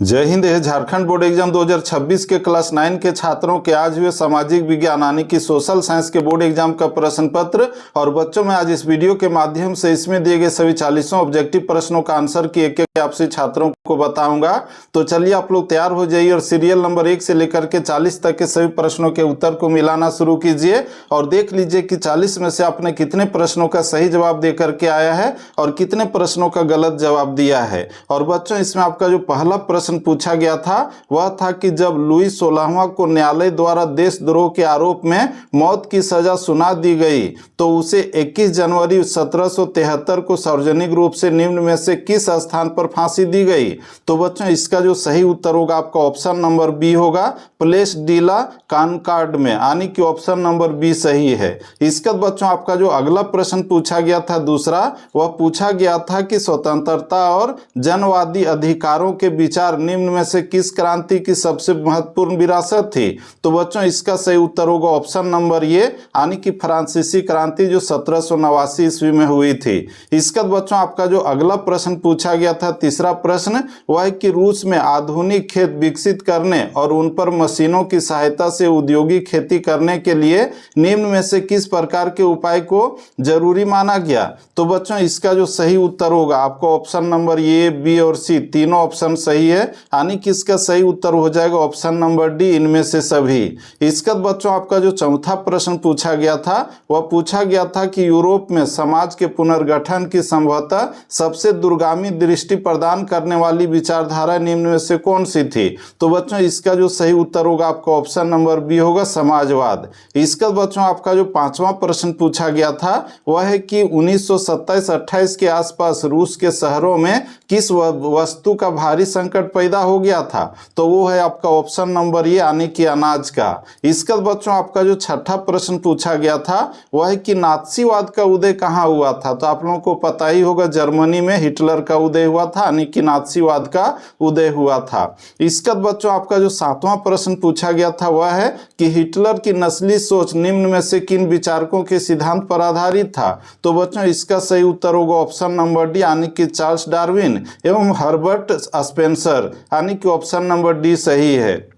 जय Hind. Jharkhand board exam 2026 के class 9 के छात्रों के आज हुए सामाजिक विज्ञान यानी कि सोशल साइंस के बोर्ड एग्जाम का प्रश्न पत्र। और बच्चों में आज इस वीडियो के माध्यम से इसमें दिए गए सभी 40 ऑब्जेक्टिव प्रश्नों का आंसर की एक आपसे छात्रों को बताऊंगा। तो चलिए आप लोग तैयार हो जाइए और सीरियल नंबर 1 से लेकर के 40 तक के सभी प्रश्नों के उत्तर को मिलाना शुरू कीजिए और देख लीजिए कि 40 में से आपने कितने प्रश्नों का सही जवाब दे करके आया है और कितने प्रश्नों का गलत जवाब दिया है। और बच्चों इसमें आपका जो पहला प्रश्न पूछा गया था वह था कि जब लुई 16वां को न्यायालय द्वारा देशद्रोह के आरोप में मौत की सजा सुना दी गई तो उसे 21 जनवरी 1773 को सार्वजनिक रूप से निम्न में से किस स्थान पर फांसी दी गई। तो बच्चों इसका जो सही उत्तर होगा आपका ऑप्शन नंबर बी होगा, प्लेस डीला कॉनकॉर्ड में, यानी कि ऑप्शन नंबर बी सही है। इसका बच्चों आपका जो अगला प्रश्न पूछा गया था दूसरा, वह पूछा गया था कि स्वतंत्रता और जनवादी अधिकारों के विचार निम्न में से किस क्रांति की सबसे महत्वपूर्ण विरासत थी। तो बच्चों इसका सही उत्तर होगा ऑप्शन नंबर ये, यानी कि फ्रांसीसी क्रांति जो 1789 ईस्वी में हुई थी। इसका बच्चों आपका जो अगला प्रश्न पूछा गया था तीसरा प्रश्न, वह है कि रूस में आधुनिक खेत विकसित करने और उन पर मशीनों की सहायता से औद्योगिक खेती करने के लिए निम्न में से किस प्रकार के उपाय को जरूरी माना गया। तो बच्चों इसका जो सही उत्तर होगा आपको ऑप्शन नंबर ए, बी और सी तीनों ऑप्शन सही है, यानी कि इसका सही उत्तर हो जाएगा ऑप्शन नंबर डी, इनमें से सभी। इसका बच्चों आपका जो चौथा प्रश्न पूछा गया था वह पूछा गया था कि यूरोप में समाज के पुनर्गठन की संभवतः सबसे दूरगामी दृष्टि प्रदान करने वाली विचारधारा निम्न में से कौन सी थी। तो बच्चों इसका जो सही उत्तर होगा आपका ऑप्शन नंबर बी होगा, समाजवाद। इसका बच्चों आपका जो पांचवा प्रश्न पूछा गया था वह है कि 1927-28 के आसपास रूस के शहरों में किस वस्तु का भारी संकट पैदा हो गया था। तो वो है आपका ऑप्शन नंबर ये, यानी कि अनाज का। इसका बच्चों आपका जो छठा प्रश्न पूछा गया था वह है कि नात्सीवाद का उदय कहाँ हुआ था। तो आप लोगों को पता ही होगा जर्मनी में हिटलर का उदय हुआ था, यानी कि नात्सीवाद का उदय हुआ था। इसका बच्चों आपका जो सातवां प्रश्न पूछा गया था वह है कि हिटलर की नस्ली सोच निम्न में से किन विचारकों के सिद्धांत पर आधारित था। तो बच्चों इसका सही उत्तर होगा ऑप्शन नंबर डी, यानी कि चार्ल्स डार्विन एवं हर्बर्ट स्पेंसर, यानी कि ऑप्शन नंबर डी सही है।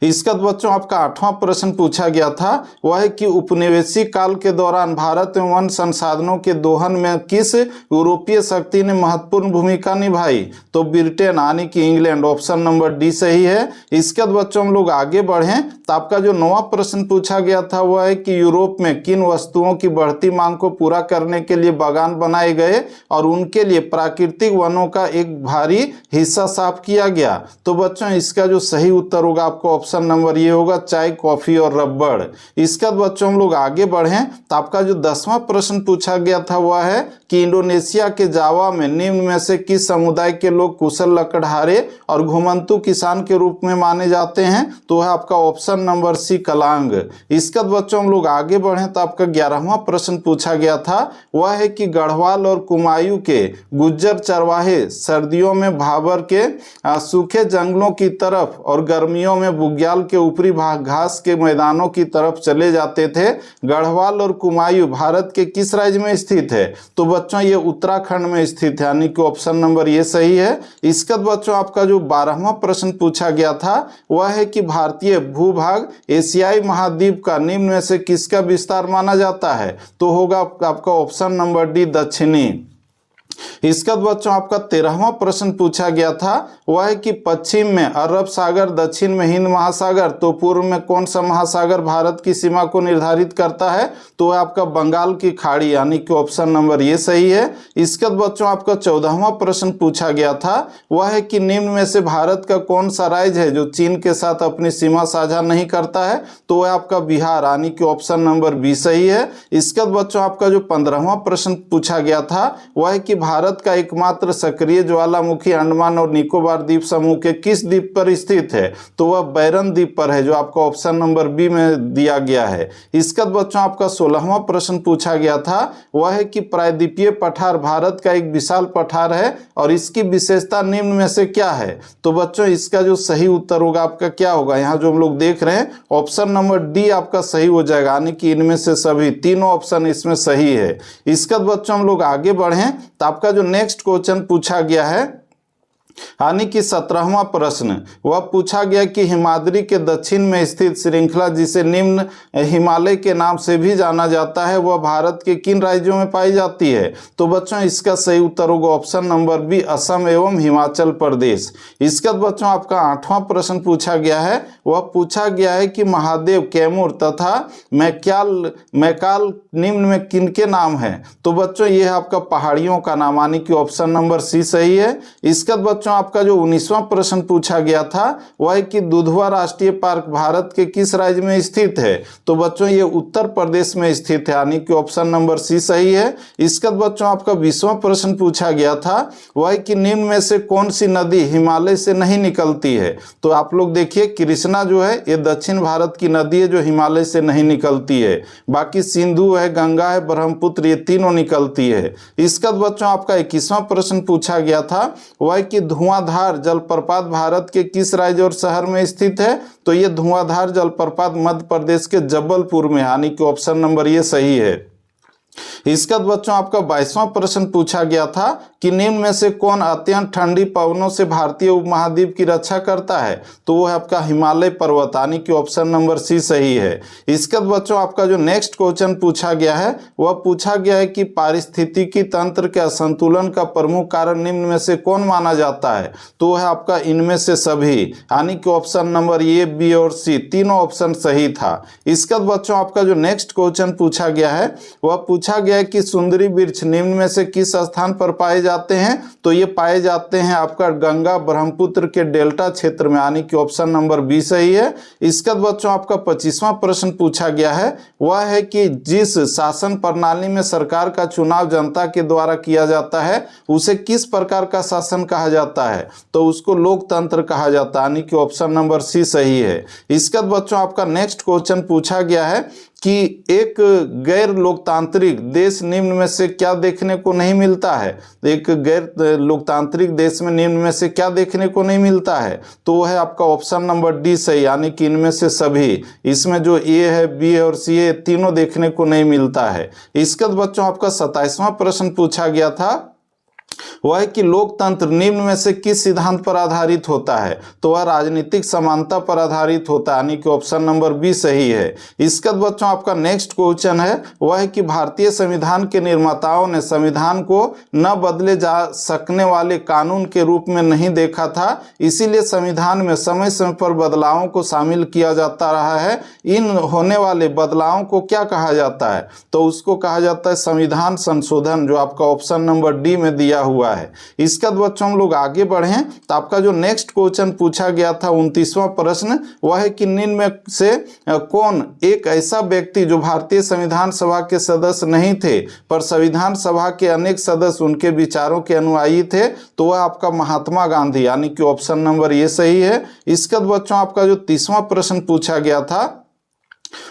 इसका बच्चों आपका आठवां प्रश्न पूछा गया था वह है कि उपनिवेशिक काल के दौरान भारत में वन संसाधनों के दोहन में किस यूरोपीय शक्ति ने महत्वपूर्ण भूमिका निभाई। तो ब्रिटेन, यानी कि इंग्लैंड, ऑप्शन नंबर डी सही है। इसके बाद बच्चों हम लोग आगे बढ़ें तो आपका जो नौवां प्रश्न पूछा गया था वह है कि यूरोप में किन वस्तुओं की बढ़ती मांग को पूरा करने के लिए बागान बनाए गए और उनके लिए प्राकृतिक वनों का एक भारी हिस्सा साफ किया गया। तो बच्चों इसका जो सही उत्तर होगा आपको ऑप्शन नंबर ये होगा, चाय, कॉफी और रबड़। इसका बच्चों हम लोग आगे बढ़ें तो आपका जो 10वां प्रश्न पूछा गया था वह है कि इंडोनेशिया के जावा में निम्न में से किस समुदाय के लोग कुशल लकड़हारे और घुमंतू किसान के रूप में माने जाते हैं। तो है आपका ऑप्शन नंबर सी, कलांग। इसका बच्चों हम लोग आगे बढ़ें तो आपका 11वां प्रश्न पूछा गया था वह है कि गढ़वाल और कुमायूं के गुज्जर चरवाहे सर्दियों में भाबर के सूखे जंगलों की तरफ और गर्मियों में बुग्याल के ऊपरी भाग घास के मैदानों की तरफ चले जाते थे। गढ़वाल और कुमायूं भारत के किस राज्य में स्थित है। तो बच्चों ये उत्तराखंड में स्थित है, यानी कि ऑप्शन नंबर ये सही है। इसका बच्चों आपका जो 12वां प्रश्न पूछा गया था वह है कि भारतीय भूभाग एशियाई महाद्वीप का निम्न में से किसका विस्तार माना जाता है। तो होगा आपका ऑप्शन नंबर डी, दक्षिणी। इसका बच्चों आपका 13वां प्रश्न पूछा गया था वह है कि पश्चिम में अरब सागर, दक्षिण में हिंद महासागर, तो पूर्व में कौन सा महासागर भारत की सीमा को निर्धारित करता है। तो है आपका बंगाल की खाड़ी, यानी कि ऑप्शन नंबर ये सही है। इसका बच्चों आपका 14वां प्रश्न पूछा गया था वह है कि निम्न में से भारत का कौन सा राज्य है जो चीन के साथ अपनी सीमा साझा नहीं करता है। तो वह आपका बिहार, यानी कि ऑप्शन नंबर बी सही है। इसका बच्चों आपका जो 15वां प्रश्न पूछा गया था वह है कि भारत का एकमात्र सक्रिय ज्वालामुखी अंडमान और निकोबार द्वीप समूह के किस द्वीप पर स्थित है। तो वह बैरन द्वीप पर है, जो आपका ऑप्शन नंबर बी में दिया गया है। इसका बच्चों आपका 16वां प्रश्न पूछा गया था वह है कि प्रायद्वीपीय पठार भारत का एक विशाल पठार है और इसकी विशेषता निम्न में से क्या है। तो बच्चों इसका जो सही उत्तर होगा आपका क्या होगा, यहाँ जो हम लोग देख रहे हैं ऑप्शन नंबर डी आपका सही हो जाएगा, यानी कि इनमें से सभी तीनों ऑप्शन इसमें सही है। इसका बच्चों हम लोग आगे बढ़ें तो आपका जो नेक्स्ट क्वेश्चन पूछा गया है यानी कि 17वां प्रश्न वह पूछा गया कि हिमाद्री के दक्षिण में स्थित श्रृंखला जिसे निम्न हिमालय के नाम से भी जाना जाता है वह भारत के किन राज्यों में पाई जाती है। तो बच्चों इसका सही उत्तर होगा ऑप्शन नंबर बी, असम एवं हिमाचल प्रदेश। इसके बाद बच्चों आपका 8वां प्रश्न पूछा गया है, वह पूछा गया है कि महादेव, कैमूर तथा मैकाल निम्न में किनके नाम है। तो बच्चों ये है आपका पहाड़ियों का नाम, यानी कि ऑप्शन नंबर सी सही है। इसके बाद बच्चों आपका जो 19वां प्रश्न पूछा गया था वह है कि दुधवा राष्ट्रीय पार्क भारत के किस राज्य में स्थित है। तो बच्चों ये उत्तर प्रदेश में स्थित है, यानी कि ऑप्शन नंबर सी सही है। इसके बाद बच्चों आपका 20वां प्रश्न पूछा गया था वह है कि निम्न में से कौन सी नदी हिमालय से नहीं निकलती है। तो आप लोग देखिए कृष्णा जो है ये दक्षिण भारत की नदी है जो हिमालय से नहीं निकलती है, बाकी सिंधु है, गंगा है, ब्रह्मपुत्र ये तीनों निकलती है। इसका बच्चों आपका 21वां प्रश्न पूछा गया था वह है कि धुआंधार जलप्रपात भारत के किस राज्य और शहर में स्थित है। तो ये धुआंधार जलप्रपात मध्य प्रदेश के जबलपुर में, यानी कि ऑप्शन नंबर ये सही है। इसका बच्चों आपका 22वां प्रश्न पूछा गया था कि निम्न में से कौन अत्यंत ठंडी पवनों से भारतीय उपमहाद्वीप की रक्षा करता है। तो वो है आपका हिमालय पर्वत, यानी कि ऑप्शन नंबर सी सही है। इसका बच्चों आपका जो नेक्स्ट क्वेश्चन पूछा गया है वह पूछा गया है कि पारिस्थितिकी तंत्र के असंतुलन का प्रमुख कारण निम्न में से कौन माना जाता है। तो वह है आपका इनमें से सभी, यानी कि ऑप्शन नंबर ए, बी और सी तीनों ऑप्शन सही था। इसका बच्चों आपका जो नेक्स्ट क्वेश्चन पूछा गया है वह पूछा गया है कि सुंदरी वृक्ष निम्न में से किस स्थान पर पाए जाते हैं। तो ये पाए जाते हैं आपका गंगा ब्रह्मपुत्र के डेल्टा क्षेत्र में, यानी कि ऑप्शन नंबर बी सही है। इसका बच्चों आपका 25वां प्रश्न पूछा गया है वह है कि जिस शासन प्रणाली में सरकार का चुनाव जनता के द्वारा किया जाता है उसे किस प्रकार का शासन कहा जाता है। तो उसको लोकतंत्र कहा जाता है, यानी कि ऑप्शन नंबर सी सही है। इसका बच्चों आपका नेक्स्ट क्वेश्चन पूछा गया है कि एक गैर लोकतांत्रिक देश निम्न में से क्या देखने को नहीं मिलता है। एक गैर लोकतांत्रिक देश में निम्न में से क्या देखने को नहीं मिलता है। तो वो है आपका ऑप्शन नंबर डी सही, यानी कि इनमें से सभी, इसमें जो ए है, बी है और सी है तीनों देखने को नहीं मिलता है। इसके बाद बच्चों आपका 27वां प्रश्न पूछा गया था वह है कि लोकतंत्र निम्न में से किस सिद्धांत पर आधारित होता है। तो वह राजनीतिक समानता पर आधारित होता है, यानी कि ऑप्शन नंबर बी सही है। इसका बच्चों आपका नेक्स्ट क्वेश्चन है वह है कि भारतीय संविधान के निर्माताओं ने संविधान को न बदले जा सकने वाले कानून के रूप में नहीं देखा था, इसीलिए संविधान में समय समय पर बदलावों को शामिल किया जाता रहा है। इन होने वाले बदलावों को क्या कहा जाता है। तो उसको कहा जाता है संविधान संशोधन, जो आपका ऑप्शन नंबर डी में दिया हुआ है। इसका बच्चों हम लोग आगे बढ़ें तो आपका जो नेक्स्ट क्वेश्चन पूछा गया था 29वां प्रश्न वह है कि निम्न में से कौन एक ऐसा व्यक्ति जो भारतीय संविधान सभा के सदस्य नहीं थे पर संविधान सभा के अनेक सदस्य उनके विचारों के अनुयायी थे। तो वह आपका महात्मा गांधी, यानी कि ऑप्शन नंबर ये सही है। इसका बच्चों आपका जो 30वां प्रश्न पूछा गया था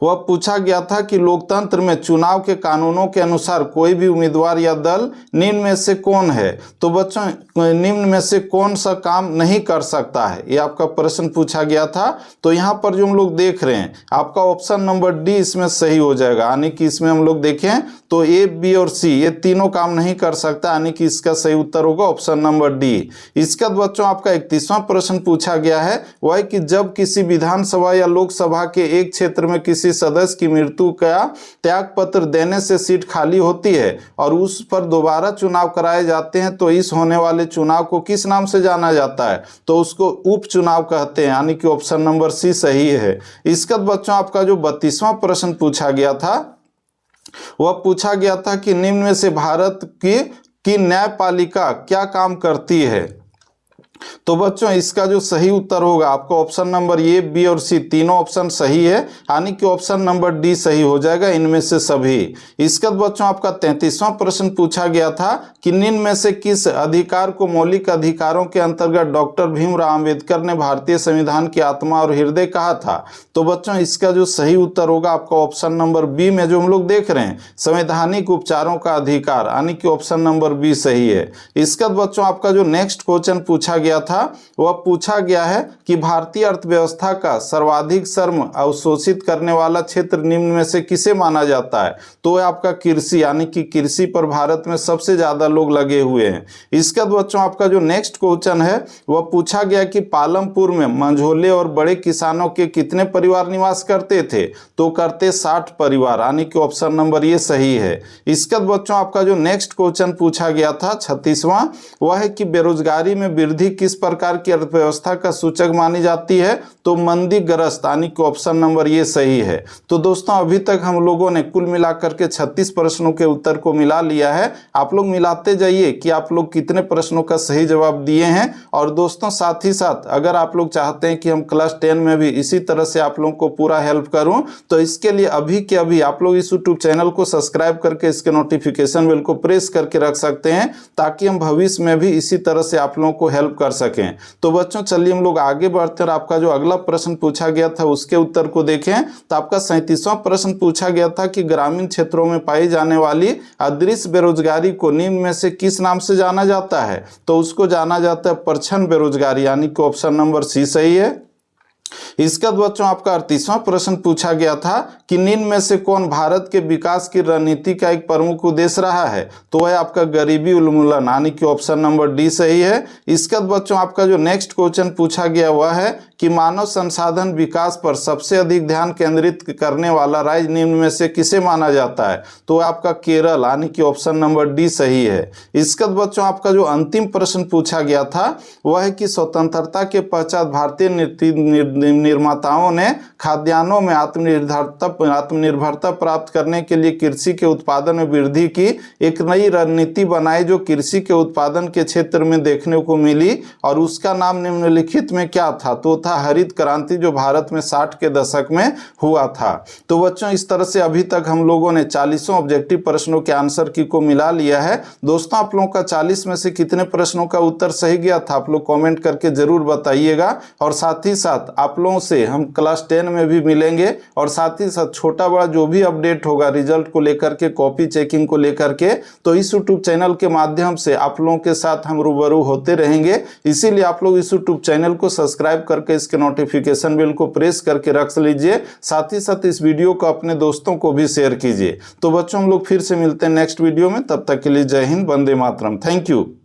वह पूछा गया था कि लोकतंत्र में चुनाव के कानूनों के अनुसार कोई भी उम्मीदवार या दल निम्न में से कौन है। तो बच्चों निम्न में से कौन सा काम नहीं कर सकता है, ये आपका प्रश्न पूछा गया था। तो यहाँ पर जो हम लोग देख रहे हैं आपका ऑप्शन नंबर डी इसमें सही हो जाएगा, यानी कि इसमें हम लोग देखें तो ए, बी और सी ये तीनों काम नहीं कर सकता, यानी कि इसका सही उत्तर होगा ऑप्शन नंबर डी। इसका बच्चों आपका 31वां प्रश्न पूछा गया है वह है कि जब किसी विधानसभा या लोकसभा के एक क्षेत्र में किसी सदस्य की मृत्यु का त्याग पत्र देने से सीट खाली होती है और उस पर दोबारा चुनाव कराए जाते हैं तो इस होने वाले चुनाव को किस नाम से जाना जाता है। तो उसको उपचुनाव कहते हैं, यानी कि ऑप्शन नंबर सी सही है। इसका बच्चों आपका जो 32वां प्रश्न पूछा गया था वह पूछा गया था कि निम्न में से भारत की न्यायपालिका क्या काम करती है। तो बच्चों इसका जो सही उत्तर होगा आपका ऑप्शन नंबर ए, बी और सी तीनों ऑप्शन सही है, यानी कि ऑप्शन नंबर डी सही हो जाएगा इनमें से सभी। इसका बच्चों आपका 33वां प्रश्न पूछा गया था कि निम्न में से किस अधिकार को मौलिक अधिकारों के अंतर्गत डॉक्टर भीमराव अंबेडकर ने भारतीय संविधान की आत्मा और हृदय कहा था। तो बच्चों इसका जो सही उत्तर होगा आपका ऑप्शन नंबर बी में जो हम लोग देख रहे हैं संवैधानिक उपचारों का अधिकार, यानी कि ऑप्शन नंबर बी सही है। इसका बच्चों आपका जो नेक्स्ट क्वेश्चन पूछा गया गया था वह पूछा गया है कि भारतीय अर्थव्यवस्था का सर्वाधिक श्रम अवशोषित करने वाला क्षेत्र निम्न में से किसे माना जाता है। तो वह आपका कृषि, यानी कि कृषि पर भारत में सबसे ज्यादा लोग लगे हुए हैं। इसके बाद बच्चों आपका जो नेक्स्ट क्वेश्चन है वह पूछा गया कि पालमपुर में मंझोले और बड़े किसानों के कितने परिवार निवास करते थे। तो करते 60 परिवार, यानी कि ऑप्शन नंबर ये सही है। इसके बाद बच्चों आपका जो नेक्स्ट क्वेश्चन पूछा गया था 36वां, वह है कि बेरोजगारी में वृद्धि किस प्रकार की अर्थव्यवस्था का सूचक मानी जाती है। तो मंदीग्रस्त, यानी कि ऑप्शन नंबर ये सही है। तो दोस्तों अभी तक हम लोगों ने कुल मिलाकर के 36 प्रश्नों के उत्तर को मिला लिया है। आप लोग मिलाते जाइए कि आप लोग कितने प्रश्नों का सही जवाब दिए हैं। और दोस्तों साथ ही साथ अगर आप लोग चाहते हैं कि हम क्लास 10 में भी इसी तरह से आप लोगों को पूरा हेल्प करूं, तो इसके लिए अभी के अभी आप लोग इस यूट्यूब चैनल को सब्सक्राइब करके इसके नोटिफिकेशन बेल को प्रेस करके रख सकते हैं, ताकि हम भविष्य में भी इसी तरह से आप लोगों को हेल्प कर सकें। तो बच्चों चलिए हम लोग आगे बढ़ते हैं। आपका जो अगला प्रश्न पूछा गया था उसके उत्तर को देखें। तो आपका 37वां प्रश्न पूछा गया था कि ग्रामीण क्षेत्रों में पाई जाने वाली अदृश्य बेरोजगारी को निम्न में से किस नाम से जाना जाता है। तो उसको जाना जाता है परछन बेरोजगारी, यानी कि ऑप्शन नंबर सी सही है। इसका बच्चों आपका 38वां प्रश्न पूछा गया था कि निम्न में से कौन भारत के विकास की रणनीति का एक प्रमुख उद्देश्य रहा है। तो वह आपका गरीबी उन्मूलन, यानी कि ऑप्शन नंबर डी सही है। इसका बच्चों आपका जो नेक्स्ट क्वेश्चन पूछा गया वह है कि मानव संसाधन विकास पर सबसे अधिक ध्यान केंद्रित करने वाला राज्य निम्न में से किसे माना जाता है। तो आपका केरल, यानी कि ऑप्शन नंबर डी सही है। इसका बच्चों आपका जो अंतिम प्रश्न पूछा गया था वह है कि स्वतंत्रता के पश्चात भारतीय निर्माताओं ने खाद्यान्नों में आत्मनिर्भरता प्राप्त करने के लिए कृषि के उत्पादन में वृद्धि की एक नई रणनीति बनाई, जो कृषि के उत्पादन के क्षेत्र में देखने को मिली। और उसका नाम निम्नलिखित में क्या था। तो था हरित क्रांति, जो भारत में 60 के दशक में हुआ था। तो बच्चों इस तरह से अभी तक हम लोगों ने 40 ऑब्जेक्टिव प्रश्नों के आंसर की को मिला लिया है। दोस्तों आप लोगों का 40 में से कितने प्रश्नों का उत्तर सही गया था आप लोग कमेंट करके जरूर बताइएगा। और साथ ही साथ आप लोगों से हम क्लास 10 में भी मिलेंगे, और साथ ही साथ छोटा बड़ा जो भी अपडेट होगा रिजल्ट को लेकर के, कॉपी चेकिंग को लेकर के, तो इस यूट्यूब चैनल के माध्यम से आप लोगों के साथ हम रूबरू होते रहेंगे। इसीलिए आप लोग इस यूट्यूब चैनल को सब्सक्राइब करके इसके नोटिफिकेशन बेल को प्रेस करके रख लीजिए। साथ ही साथ इस वीडियो को अपने दोस्तों को भी शेयर कीजिए। तो बच्चों हम लोग फिर से मिलते हैं नेक्स्ट वीडियो में। तब तक के लिए जय हिंद, वंदे मातरम। Thank you.